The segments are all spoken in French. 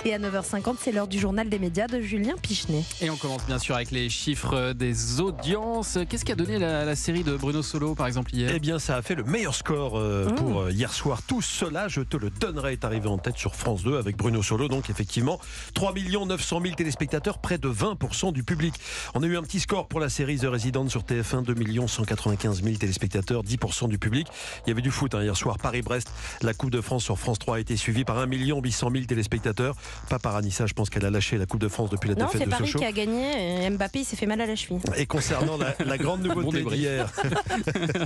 Et à 9h50, c'est l'heure du journal des médias de Julien Pichenet. Et on commence bien sûr avec les chiffres des audiences. Qu'est-ce qui a donné la série de Bruno Solo par exemple hier ? Eh bien ça a fait le meilleur score pour hier soir. Tout cela, je te le donnerai, est arrivé en tête sur France 2 avec Bruno Solo. Donc effectivement, 3 900 000 téléspectateurs, près de 20% du public. On a eu un petit score pour la série The Resident sur TF1, 2 195 000 téléspectateurs, 10% du public. Il y avait du foot hier soir, Paris-Brest. La Coupe de France sur France 3 a été suivie par 1 800 000 téléspectateurs. Pas par Anissa, je pense qu'elle a lâché la Coupe de France depuis la défaite de Sochaux. Non, c'est Paris qui a gagné et Mbappé il s'est fait mal à la cheville. Et concernant la grande nouveauté d'hier,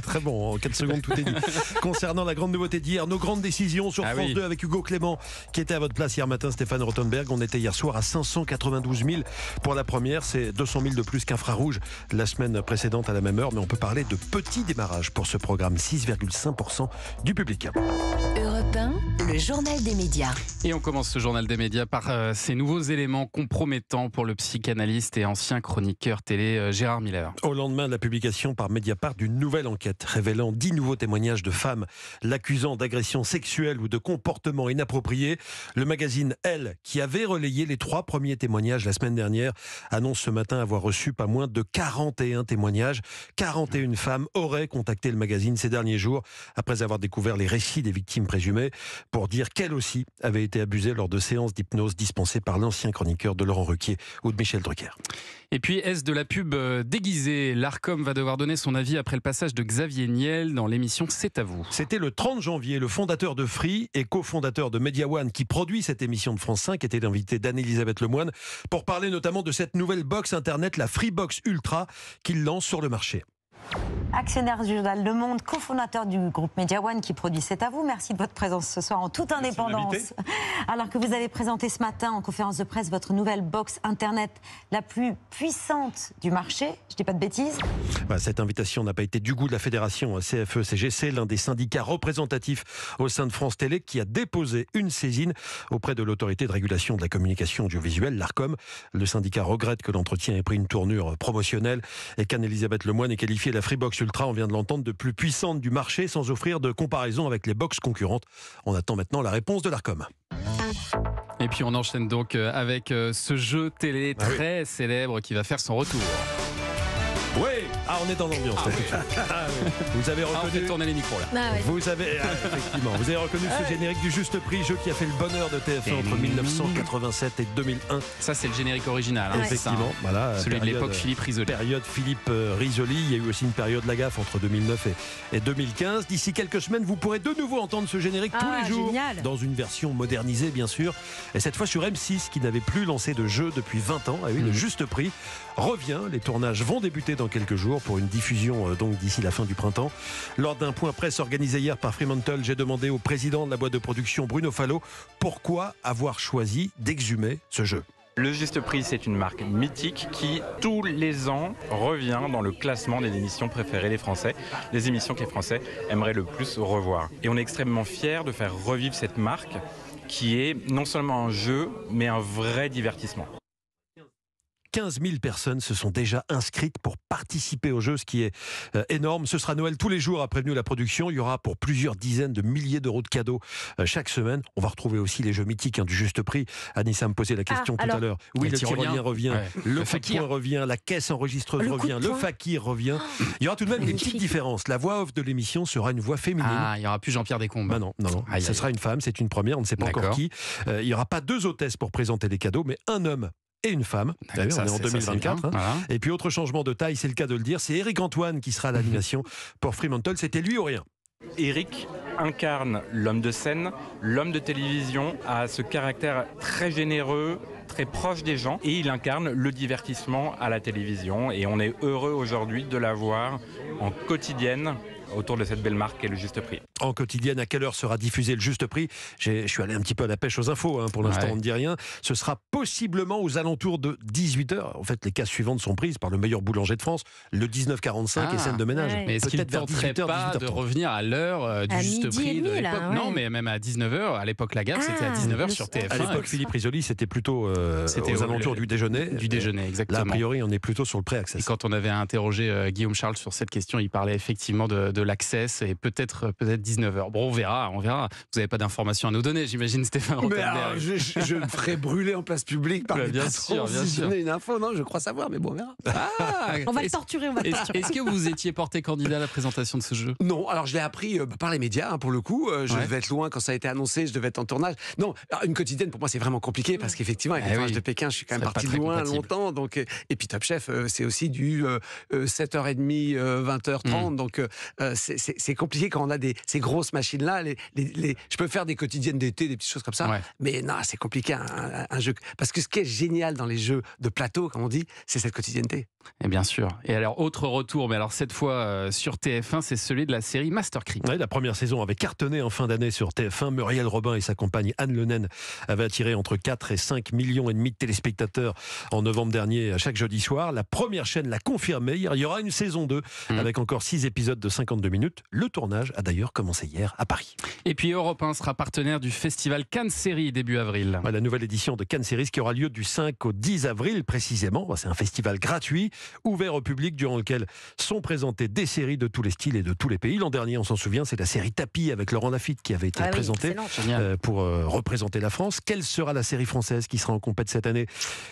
très bon, en 4 secondes tout est dit. Concernant la grande nouveauté d'hier, nos grandes décisions sur France 2 avec Hugo Clément qui était à votre place hier matin, Stéphane Rothenberg. On était hier soir à 592 000 pour la première, c'est 200 000 de plus qu'Infrarouge la semaine précédente à la même heure, mais on peut parler de petit démarrage pour ce programme, 6,5% du public. Europe 1, le journal des médias. Et on commence ce journal des médias par ces nouveaux éléments compromettants pour le psychanalyste et ancien chroniqueur télé Gérard Miller. Au lendemain de la publication par Mediapart d'une nouvelle enquête révélant 10 nouveaux témoignages de femmes l'accusant d'agression sexuelle ou de comportement inapproprié, le magazine Elle, qui avait relayé les 3 premiers témoignages la semaine dernière, annonce ce matin avoir reçu pas moins de 41 témoignages. 41 femmes auraient contacté le magazine ces derniers jours après avoir découvert les récits des victimes présumées pour dire qu'elles aussi avaient été abusées lors de séances d'hypnose dispensées par l'ancien chroniqueur de Laurent Ruquier ou de Michel Drucker. Et puis, est-ce de la pub déguisée ? L'Arcom va devoir donner son avis après le passage de Xavier Niel dans l'émission C'est à vous. C'était le 30 janvier. Le fondateur de Free et cofondateur de Media One, qui produit cette émission de France 5, était l'invité d'Anne-Elisabeth Lemoine pour parler notamment de cette nouvelle box internet, la Freebox Ultra, qu'il lance sur le marché. Actionnaire du journal Le Monde, cofondateur du groupe Media One qui produit C'est à vous. Merci de votre présence ce soir en toute indépendance. Alors que vous avez présenté ce matin en conférence de presse votre nouvelle box internet la plus puissante du marché, je dis pas de bêtises. Cette invitation n'a pas été du goût de la fédération CFE-CGC, l'un des syndicats représentatifs au sein de France Télé, qui a déposé une saisine auprès de l'autorité de régulation de la communication audiovisuelle, l'Arcom. Le syndicat regrette que l'entretien ait pris une tournure promotionnelle et qu'Anne-Elisabeth Lemoine ait qualifié la Freebox Ultra, on vient de l'entendre, de plus puissante du marché sans offrir de comparaison avec les box concurrentes. On attend maintenant la réponse de l'Arcom. Et puis on enchaîne donc avec ce jeu télé très célèbre qui va faire son retour. Oui, on est dans l'ambiance. Vous avez reconnu. On fait tourner les micros là. Vous avez effectivement, vous avez reconnu ce générique du Juste Prix, jeu qui a fait le bonheur de TF1 entre 1987 et 2001. Ça c'est le générique original. Effectivement, voilà. Celui de l'époque Philippe Risoli. Période Philippe Risoli. Il y a eu aussi une période Lagaffe entre 2009 et 2015. D'ici quelques semaines, vous pourrez de nouveau entendre ce générique tous les jours, dans une version modernisée bien sûr, et cette fois sur M6 qui n'avait plus lancé de jeu depuis 20 ans. Le Juste Prix revient. Les tournages vont débuter dans quelques jours pour une diffusion donc d'ici la fin du printemps. Lors d'un point presse organisé hier par Fremantle, j'ai demandé au président de la boîte de production Bruno Fallot pourquoi avoir choisi d'exhumer ce jeu. Le Juste Prix, c'est une marque mythique qui, tous les ans, revient dans le classement des émissions préférées des Français, des émissions que les Français aimeraient le plus revoir. Et on est extrêmement fiers de faire revivre cette marque qui est non seulement un jeu, mais un vrai divertissement. 15 000 personnes se sont déjà inscrites pour participer au jeu, ce qui est énorme. Ce sera Noël tous les jours, a prévenu la production. Il y aura pour plusieurs dizaines de milliers d'euros de cadeaux chaque semaine. On va retrouver aussi les jeux mythiques du Juste Prix. Anissa me posait la question tout à l'heure. Oui, le tyrolien revient, le fakir revient, la caisse enregistreuse revient, le fakir revient. Il y aura tout de même des petites différences. La voix off de l'émission sera une voix féminine. Il n'y aura plus Jean-Pierre Descombes. Non. Ce sera une femme, c'est une première, on ne sait pas encore qui. Il n'y aura pas 2 hôtesses pour présenter les cadeaux, mais un homme et une femme. On est en 2024. Et puis autre changement de taille, c'est le cas de le dire, c'est Éric Antoine qui sera à l'animation pour Fremantle. C'était lui ou rien. Éric incarne l'homme de scène, l'homme de télévision, a ce caractère très généreux, très proche des gens, et il incarne le divertissement à la télévision. Et on est heureux aujourd'hui de l'avoir en quotidienne autour de cette belle marque qu'est le Juste Prix. En quotidienne, à quelle heure sera diffusé le Juste Prix ? Je suis allé un petit peu à la pêche aux infos, pour l'instant on ne dit rien. Ce sera possiblement aux alentours de 18h. En fait, les cases suivantes sont prises par le meilleur boulanger de France, le 1945 et scène de ménage. Mais est-ce qu'il ne tenterait pas 18h, de revenir à l'heure du Juste Prix de l'époque ? Non, mais même à 19h, à l'époque Lagaffe, c'était à 19h sur TF1. À l'époque, Philippe Risoli, c'était plutôt aux alentours du déjeuner. Du déjeuner, exactement. Là, a priori, on est plutôt sur le pré-access. Et quand on avait interrogé Guillaume Charles sur cette question, il parlait effectivement de l'Access et peut-être 19h. Bon, on verra. Vous n'avez pas d'informations à nous donner, j'imagine, Stéphane Rothenberg. Je me ferai brûler en place publique par les bien patrons sûr. si je donnais une info. Non, je crois savoir, mais bon, on verra. On va le torturer, Est-ce que vous étiez porté candidat à la présentation de ce jeu? Non, alors je l'ai appris par les médias, pour le coup. Je devais être loin quand ça a été annoncé, je devais être en tournage. Non, alors, une quotidienne, pour moi, c'est vraiment compliqué parce qu'effectivement, avec les tournages de Pékin, je suis quand même parti de loin longtemps. Donc, et puis Top Chef, c'est aussi du 7h30, 20h30. Donc, c'est compliqué quand on a ces grosses machines-là. Je peux faire des quotidiennes d'été, des petites choses comme ça. Mais non, c'est compliqué un jeu. Parce que ce qui est génial dans les jeux de plateau, comme on dit, c'est cette quotidienneté. Et bien sûr. Et alors, autre retour, mais alors cette fois sur TF1, c'est celui de la série Master Crime. Ouais, la première saison avait cartonné en fin d'année sur TF1. Muriel Robin et sa compagne Anne Lenaine avaient attiré entre 4 et 5 millions et demi de téléspectateurs en novembre dernier, à chaque jeudi soir. La première chaîne l'a confirmé. Il y aura une saison 2 avec encore 6 épisodes de 52 minutes. Le tournage a d'ailleurs commencé hier à Paris. Et puis Europe 1 sera partenaire du festival Cannes Série début avril. La nouvelle édition de Cannes Série qui aura lieu du 5 au 10 avril précisément. C'est un festival gratuit, ouvert au public, durant lequel sont présentées des séries de tous les styles et de tous les pays. L'an dernier, on s'en souvient, c'est la série Tapis avec Laurent Lafitte qui avait été présentée pour représenter la France. Quelle sera la série française qui sera en compète cette année,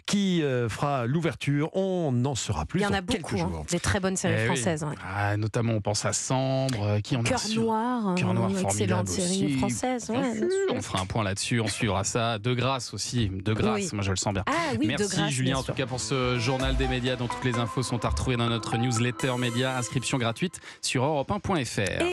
qui fera l'ouverture? On en saura plus. Il y en a beaucoup, des très bonnes séries françaises. Ouais. Notamment, on pense à Sambre, qui en a Cœur Noir, excellente série française. On fera un point là-dessus, on suivra ça. De grâce aussi, de grâce, moi je le sens bien. Ah oui, merci de grâce, Julien en tout cas pour ce journal des médias dont toutes les infos sont à retrouver dans notre newsletter média, inscription gratuite sur europe1.fr.